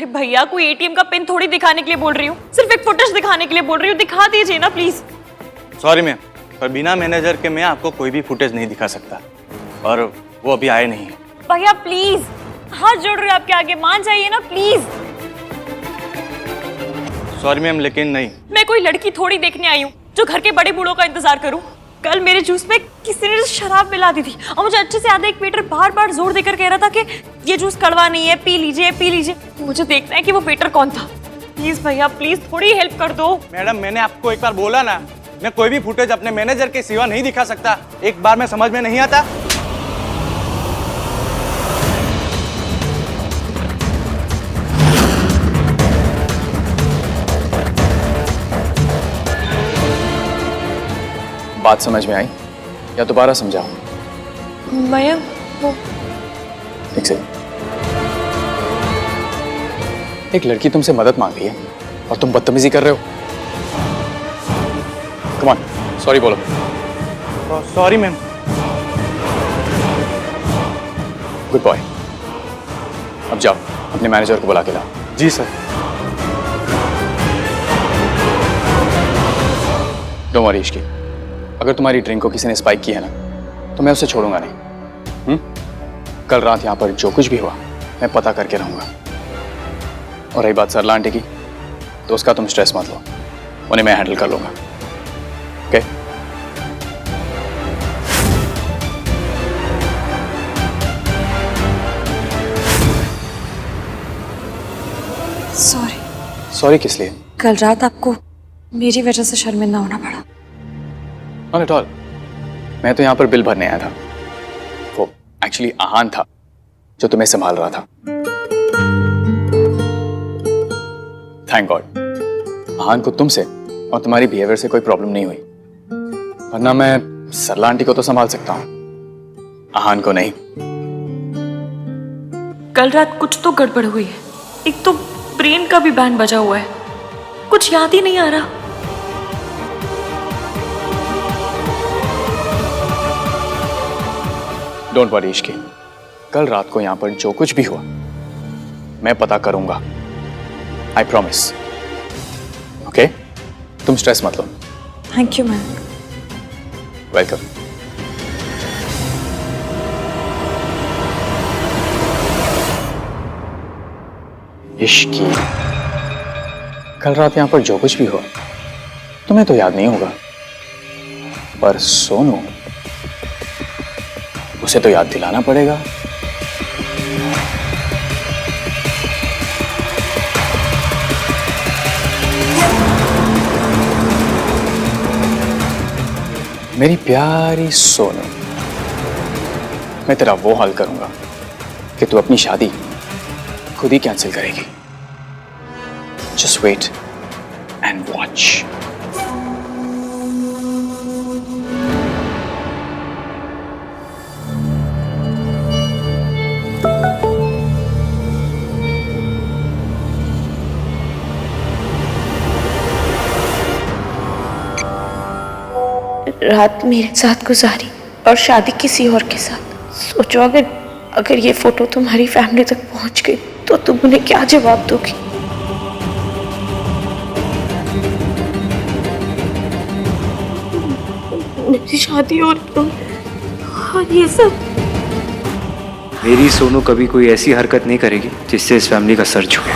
भैया कोई एटीएम का पिन थोड़ी दिखाने के लिए बोल रही हूँ, सिर्फ एक फुटेज दिखाने के लिए बोल रही हूँ, दिखा दीजिए ना प्लीज। सॉरी मैम, पर बिना मैनेजर के मैं आपको कोई भी फुटेज नहीं दिखा सकता, और वो अभी आए नहीं। भैया प्लीज, हाथ जोड़ रही हूँ आपके आगे, मान जाइए ना प्लीज। सॉरी मैम, लेकिन नहीं। मैं कोई लड़की थोड़ी देखने आई हूँ जो घर के बड़े बूढ़ों का इंतजार करूँ। कल मेरे जूस में किसी ने शराब मिला दी थी और मुझे अच्छे से याद है, एक वेटर बार बार जोर देकर कह रहा था कि ये जूस कड़वा नहीं है, पी लीजिए पी लीजिए। मुझे देखना है कि वो वेटर कौन था। प्लीज भैया प्लीज थोड़ी हेल्प कर दो। मैडम, मैंने आपको एक बार बोला ना, मैं कोई भी फुटेज अपने मैनेजर के सिवा नहीं दिखा सकता। एक बार में समझ में नहीं आता। बात समझ में आई या दोबारा समझाऊं? भैया वो एक सेकंड। एक लड़की तुमसे मदद मांग रही है और तुम बदतमीजी कर रहे हो। कम ऑन, सॉरी बोलो। Sorry ma'am. Good boy. अब जाओ, अपने मैनेजर को बुला के लाओ। जी सर। डोंट वरी इश्की, अगर तुम्हारी ड्रिंक को किसी ने स्पाइक की है ना, तो मैं उसे छोड़ूंगा नहीं। कल रात यहाँ पर जो कुछ भी हुआ मैं पता करके रहूंगा। और रही बात सरला आंटी की, तो उसका तुम स्ट्रेस मत लो, उन्हें मैं हैंडल कर लूंगा। ओके? सॉरी। सॉरी किस लिए? कल रात आपको मेरी वजह से शर्मिंदा होना पड़ा। नॉट एट ऑल, मैं तो यहाँ पर बिल भरने आया था। वो एक्चुअली आहान था जो तुम्हें संभाल रहा था। थैंक गॉड आहान को तुमसे और तुम्हारी बिहेवियर से कोई प्रॉब्लम नहीं हुई, वरना मैं सरला आंटी को तो संभाल सकता हूँ, आहान को नहीं। कल रात कुछ तो गड़बड़ हुई है। एक तो ब्रेन का भी बैंड बजा हुआ है, कुछ याद ही नहीं आ रहा। डोंट वरी इश्की, कल रात को यहां पर जो कुछ भी हुआ मैं पता करूंगा, आई प्रॉमिस। ओके? तुम स्ट्रेस मत लो। Thank you ma'am. Welcome. Ishki, कल रात यहां पर जो कुछ भी हुआ तुम्हें तो याद नहीं होगा, पर सोनू, उसे तो याद दिलाना पड़ेगा। मेरी प्यारी सोनू, मैं तेरा वो हाल करूंगा कि तू अपनी शादी खुद ही कैंसिल करेगी। Just wait and watch. रात मेरे साथ गुजारी और शादी किसी और के साथ। सोचो अगर ये फोटो तुम्हारी फैमिली तक पहुंच गई तो तुम उन्हें क्या जवाब दोगी? मेरी शादी और ये सब। मेरी सोनू कभी कोई ऐसी हरकत नहीं करेगी जिससे इस फैमिली का सर झुके।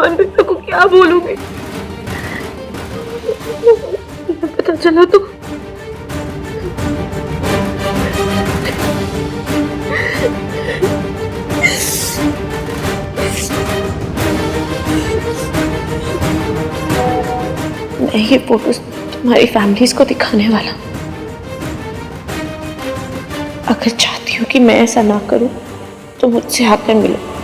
अनबिता को क्या बोलूंगी? पता चला तो मैं ये फोटोज तुम्हारी फैमिलीज को दिखाने वाला। अगर चाहती हो कि मैं ऐसा ना करूं तो मुझसे आकर मिलो।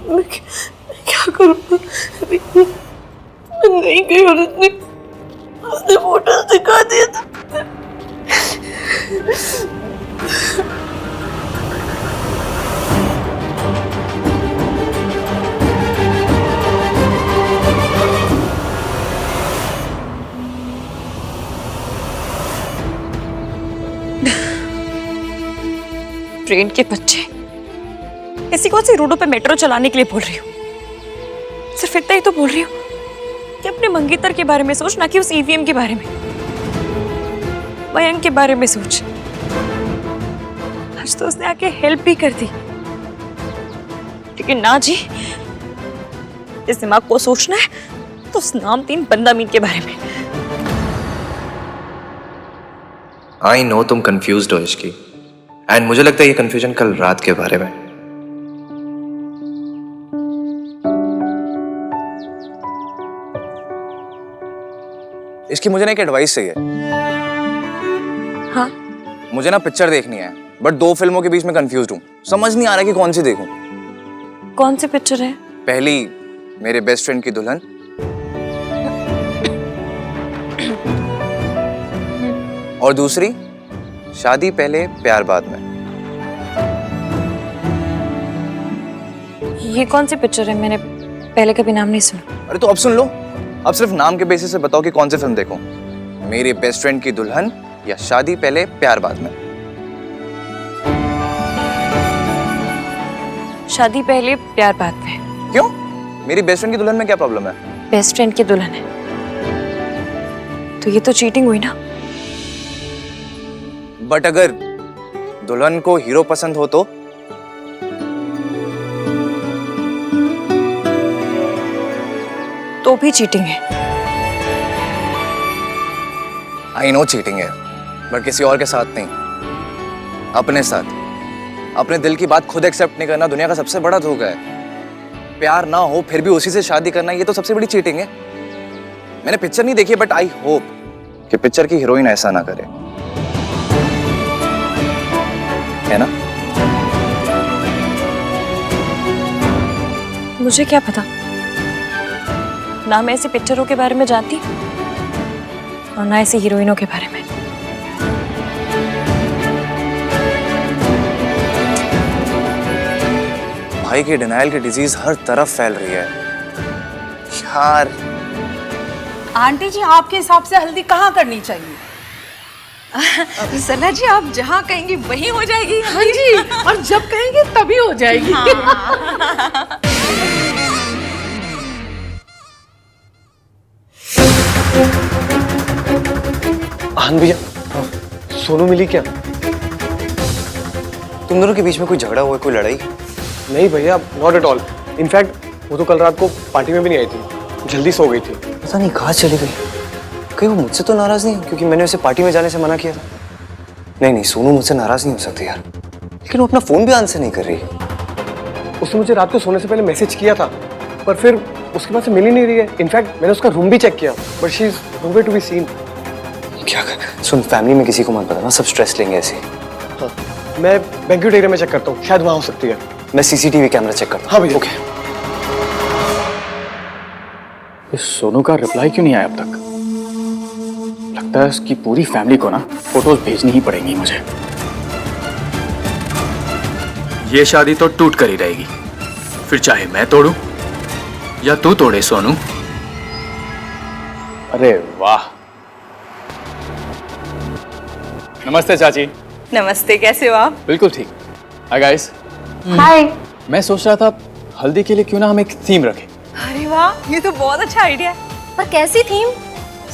मैं क्या करूं? नहीं गई और उसने फोटोज दिखा दिया था। ट्रेन के बच्चे, ऐसी कौन सी रोडों पे मेट्रो चलाने के लिए बोल रही हूँ? सिर्फ इतना ही तो बोल रही हूँ कि अपने मंगेतर के बारे में सोच, ना कि उस ईवीएम के बारे में। मयंक के बारे में सोच। आज तो उसने आके हेल्प भी कर दी, लेकिन ना जी, इस दिमाग को सोचना है तो उस नामतीन बंदा मीन के बारे में। आई नो तुम कंफ्यूज्ड हो इसकी, एंड मुझे लगता है ये कंफ्यूजन कल रात के बारे में। इसकी मुझे ना एक एडवाइस चाहिए। हाँ, मुझे ना पिक्चर देखनी है, बट 2 फिल्मों के बीच में कंफ्यूज हूँ। समझ नहीं आ रहा कि कौन सी देखूं। कौन सी पिक्चर है? पहली मेरे बेस्ट फ्रेंड की दुल्हन, और दूसरी शादी पहले प्यार बाद में। ये कौन सी पिक्चर है? मैंने पहले कभी नाम नहीं सुना। अरे तो अब सुन लो, अब सिर्फ नाम के बेसिस से बताओ कि कौन सी फिल्म देखूं। मेरी बेस्ट फ्रेंड की दुल्हन या शादी पहले प्यार बाद में। शादी पहले प्यार बाद में। क्यों? मेरी बेस्ट फ्रेंड की दुल्हन में क्या प्रॉब्लम है? बेस्ट फ्रेंड की दुल्हन है तो ये तो चीटिंग हुई ना। बट अगर दुल्हन को हीरो पसंद हो तो भी चीटिंग है। आई नो चीटिंग है, बट किसी और के साथ नहीं, अपने साथ। अपने दिल की बात खुद एक्सेप्ट नहीं करना दुनिया का सबसे बड़ा धोखा है। प्यार ना हो फिर भी उसी से शादी करना, ये तो सबसे बड़ी चीटिंग है। मैंने पिक्चर नहीं देखी, बट आई होप कि पिक्चर की हीरोइन ऐसा ना करे, है ना? मुझे क्या पता, ना मैं ऐसी पिक्चरों के बारे में जानती और ना ऐसी हीरोइनों के बारे में। भाई की डिनायल की डिजीज हर तरफ फैल रही है यार। आंटी जी, आपके हिसाब से हल्दी कहाँ करनी चाहिए? सना जी, आप जहाँ कहेंगी वहीं हो जाएगी। हाँ जी, और जब कहेंगे तभी हो जाएगी। आनंद भैया, सोनू मिली क्या? तुम दोनों के बीच में कोई झगड़ा हुआ है, कोई लड़ाई? नहीं भैया, नॉट एट ऑल। इनफैक्ट वो तो कल रात को पार्टी में भी नहीं आई थी, जल्दी सो गई थी। पता नहीं कहाँ चली गई। कहीं वो मुझसे तो नाराज नहीं है, क्योंकि मैंने उसे पार्टी में जाने से मना किया था। नहीं नहीं, सोनू मुझसे नाराज नहीं हो सकती यार, लेकिन वो अपना फोन भी आंसर नहीं कर रही। उसने मुझे रात को सोने से पहले मैसेज किया था, पर फिर उसके पास से मिल ही नहीं रही है। इनफैक्ट मैंने उसका रूम भी चेक किया, but she is nowhere to be seen. क्या कर? सुन, फैमिली में किसी को मत बताना, सब स्ट्रेस लेंगे ऐसे। हाँ, मैं बैंक्वेट एरिया में चेक करता हूँ, शायद वहाँ हो सकती है। मैं सीसीटीवी कैमरा चेक करता हूँ। हाँ भैया। ओके। इस सोनू का रिप्लाई क्यों नहीं आया अब तक? लगता है उसकी पूरी फैमिली को ना फोटोज भेजनी ही पड़ेंगी मुझे। ये शादी तो टूट कर ही रहेगी, फिर चाहे मैं तोड़ूं या तू तोड़े सोनू। अरे वाह। नमस्ते चाची। नमस्ते, कैसे हो आप? बिल्कुल ठीक। Hi guys. हाय। मैं सोच रहा था हल्दी के लिए क्यों ना हम एक थीम रखें। अरे वाह, ये तो बहुत अच्छा आइडिया है। पर कैसी थीम?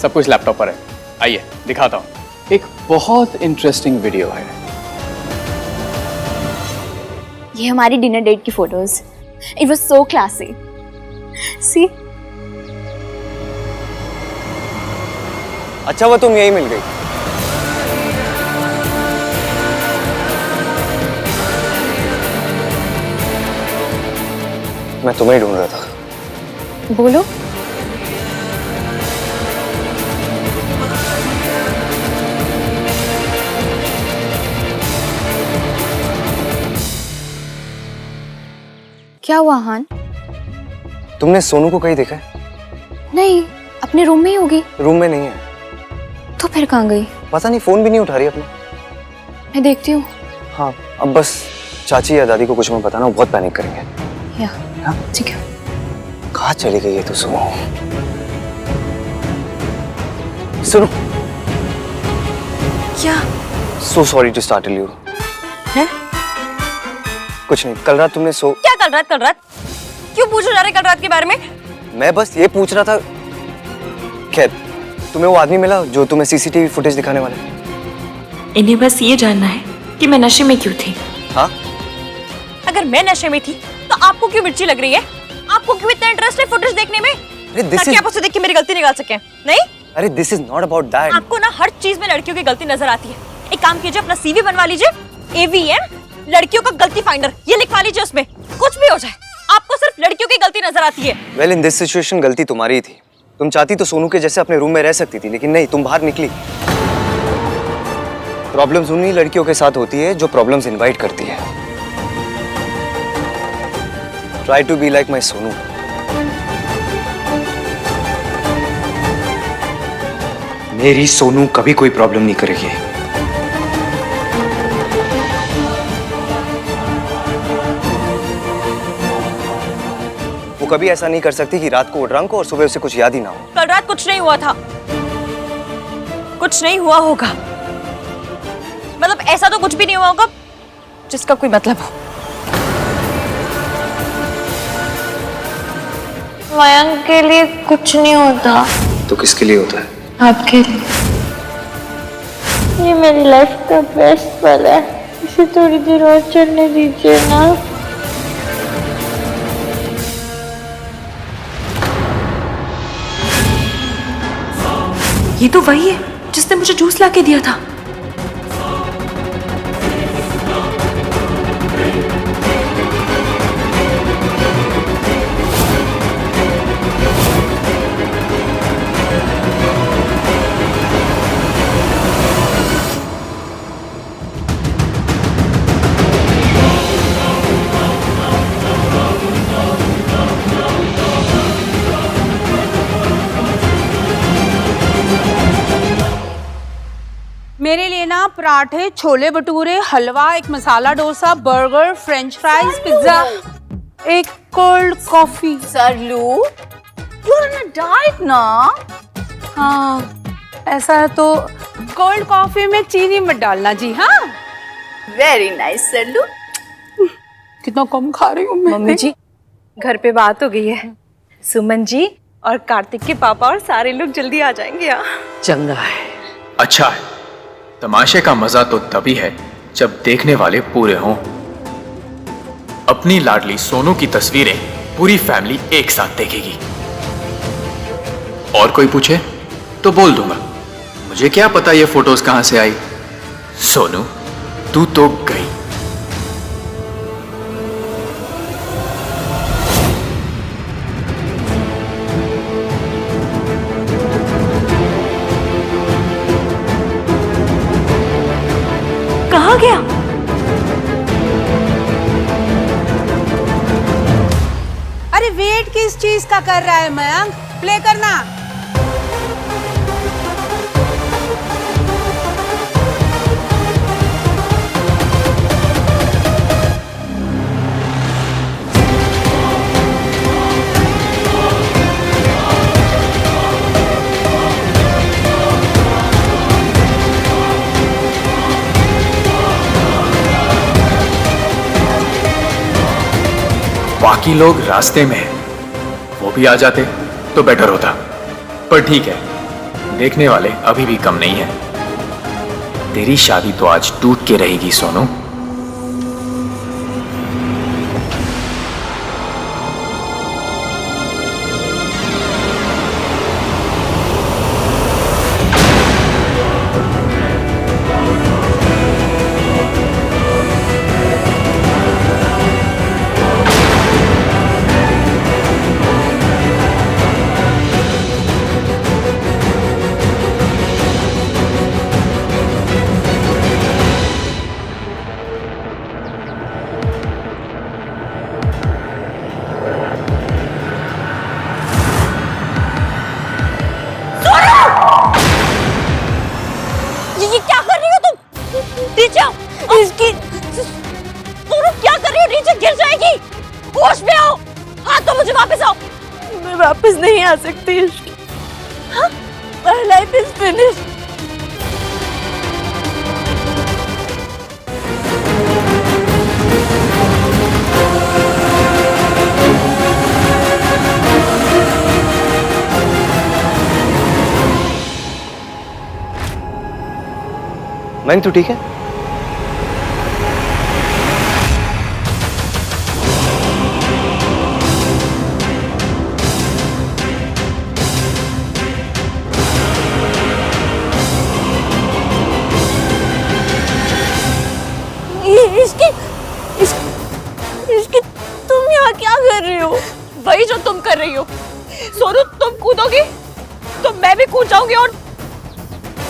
सब कुछ लैपटॉप पर है, आइए दिखाता हूँ। एक बहुत इंटरेस्टिंग वीडियो है। ये हमारी डिनर डेट की photos. It was so classy. See, अच्छा वो तुम यही मिल गई। मैं तुम्हें ही ढूंढ रहा था। बोलो। क्या हुआ हान? तुमने सोनू को कहीं देखा है? नहीं, अपने रूम में ही होगी। रूम में नहीं है। तो फिर कहाँ गई? पता नहीं, फोन भी नहीं उठा रही अपना। मैं देखती हूँ। हाँ, अब बस चाची या दादी को कुछ मत बताना, वो बहुत पैनिक करेंगे। या ठीक है। कहाँ चली गई है तू? सुनो सुनो। क्या? So sorry to startle you. है? कुछ नहीं, कल रात तुमने क्या कल रात? कल रात क्यों पूछो जा रहे कल रात के बारे में? मैं बस ये पूछ रहा था। खैर, तुम्हें वो आदमी मिला जो तुम्हें सीसीटीवी फुटेज दिखाने वाला है? इन्हें बस ये जानना है कि मैं नशे में क्यों थी। हाँ? अगर मैं नशे में थी तो आपको क्यों मिर्ची लग रही है? आपको क्यों इतना इंटरेस्ट है फुटेज देखने में? ताकि आप उसे देख के मेरी गलती निकाल सकें? नहीं? अरे this is not about that. आपको ना हर चीज में लड़कियों की गलती नजर आती है। एक काम कीजिए, अपना सीवी बनवा लीजिए, AVM लड़कियों का गलती फाइंडर, ये लिखवा लीजिए, उसमें कुछ भी हो जाए आपको सिर्फ लड़कियों की गलती नजर आती है। वेल, इन दिस सिचुएशन गलती तुम्हारी ही थी। तुम चाहती तो सोनू के जैसे अपने रूम में रह सकती थी, लेकिन नहीं, तुम बाहर निकली। प्रॉब्लम्स उन्हीं लड़कियों के साथ होती है जो प्रॉब्लम्स इनवाइट करती है। Try to be like my Sonu. मेरी सोनू कभी कोई प्रॉब्लम नहीं करेगी। वो कभी ऐसा नहीं कर सकती कि रात को वो ड्रंक हो और सुबह उसे कुछ याद ही ना हो। कल रात कुछ नहीं हुआ था, कुछ नहीं हुआ होगा। मतलब ऐसा तो कुछ भी नहीं हुआ होगा जिसका कोई मतलब हो। मयंक के लिए कुछ नहीं होता। तो किसके लिए होता है? आपके लिए। ये मेरी लाइफ का बेस्ट पल है, इसे थोड़ी देर और चलने दीजिए ना। ये तो वही है जिसने मुझे जूस लाके दिया था। मेरे लिए ना पराठे, छोले भटूरे, हलवा, एक masala dosa, burger, french fries, pizza, एक cold coffee. Saralu, you are on a diet ना? हाँ, ऐसा है तो कोल्ड कॉफी में चीनी मत डालना जी। हाँ, वेरी नाइस सरलू। कितना कम खा रही हूँ मैं। मम्मी जी, घर पे बात हो गई है, सुमन जी और कार्तिक के पापा और सारे लोग जल्दी आ जाएंगे यहाँ। चंगा है, अच्छा है। तमाशे का मजा तो तभी है जब देखने वाले पूरे हों। अपनी लाडली सोनू की तस्वीरें पूरी फैमिली एक साथ देखेगी। और कोई पूछे तो बोल दूंगा, मुझे क्या पता ये फोटोज कहां से आई। सोनू, तू तो गई। कहाँ गया? अरे वेट किस चीज का कर रहा है मयंक? प्ले करना। बाकी लोग रास्ते में हैं, वो भी आ जाते तो बेटर होता, पर ठीक है, देखने वाले अभी भी कम नहीं है। तेरी शादी तो आज टूट के रहेगी सोनू। ये क्या कर रही हो तुम? नीचे आओ। इसकी सोनू क्या कर रही हो? नीचे गिर जाएगी। होश में आओ। हाँ तो मुझे वापस आओ। मैं वापस नहीं आ सकती। हाँ? My life is finished. Mayank तू ठीक है? इसकी तुम यहाँ क्या कर रही हो? वही जो तुम कर रही हो। सोनू तुम कूदोगी तो मैं भी कूद जाऊंगी, और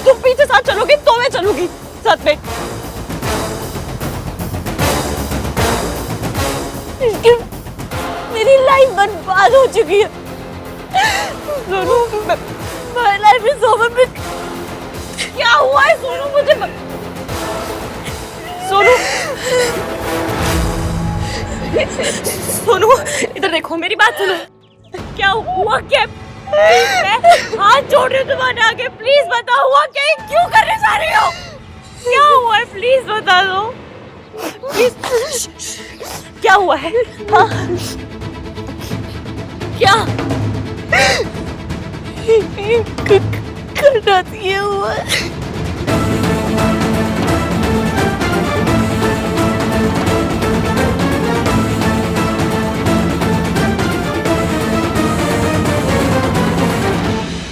तुम पीछे साथ चलोगी तो मैं चलूंगी साथ में। मेरी लाइफ बर्बाद हो चुकी है Sonu. My life is over. क्या हुआ है सोनू? मुझे सोनू सोनू इधर देखो, मेरी बात सुनो। क्या हुआ? क्या? मैं हाथ जोड़ रही हूँ तुम्हारे आगे, प्लीज बताओ हुआ क्या? क्यों करने जा रही हो? क्या हुआ है? प्लीज बता दो प्लीज। क्या हुआ है? हाँ? क्या करना ये हुआ?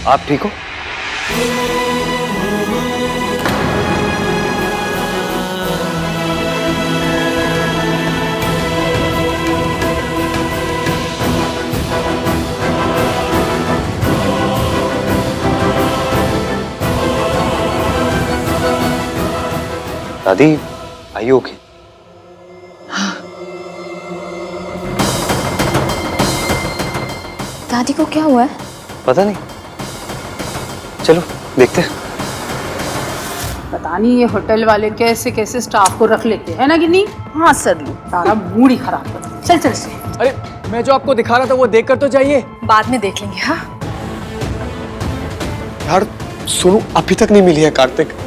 आप ठीक हो? दादी, आर यू ओके? दादी को क्या हुआ है? पता नहीं, चलो देखते हैं। पता नहीं ये होटल वाले कैसे कैसे स्टाफ को रख लेते हैं ना कि नहीं। हाँ सरलू, सारा मूड ही खराब कर दिया। चल चल से। अरे मैं जो आपको दिखा रहा था वो देखकर तो जाइए। बाद में देख लेंगे। हाँ यार सोनू अभी तक नहीं मिली है कार्तिक।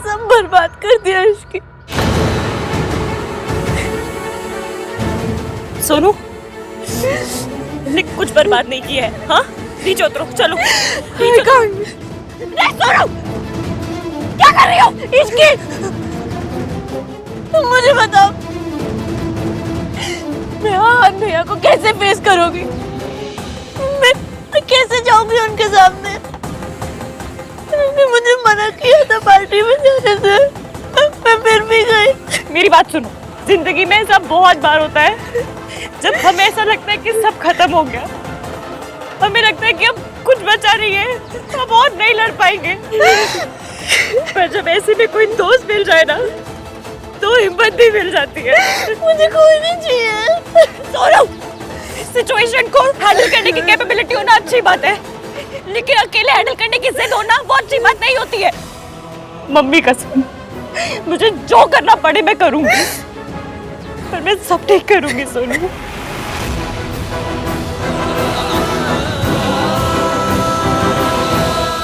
सब बर्बाद कर दिया इसकी। सोनू ने कुछ बर्बाद नहीं किया है। हाँ नीचे उतरो, चलो नीचे उतरो। सोनू क्या कर रही हो? इसकी तुम मुझे बताओ, मैं आज भैया को कैसे फेस करूंगी? मैं कैसे जाऊंगी उनके सामने? उन्होंने मुझे मना किया था पार्टी में जाने से, मैं फिर भी गई। मेरी बात सुनो, जिंदगी में ऐसा बहुत बार होता है जब हमें ऐसा लगता है कि सब खत्म हो गया, हमें लगता है कि अब कुछ बचा नहीं है, अब और नहीं लड़ पाएंगे। पर जब ऐसे में कोई दोस्त मिल जाए ना तो हिम्मत भी मिल जाती है। मुझे कोई नहीं चाहिए। सोनू, सिचुएशन को हैंडल करने की कैपेबिलिटी होना अच्छी बात है, लेकिन अकेले हैंडल करने की जिद होना वो अच्छी बात नहीं होती है। मम्मी कसम, मुझे जो करना पड़े मैं करूंगी, पर मैं सब ठीक करूंगी सोनू।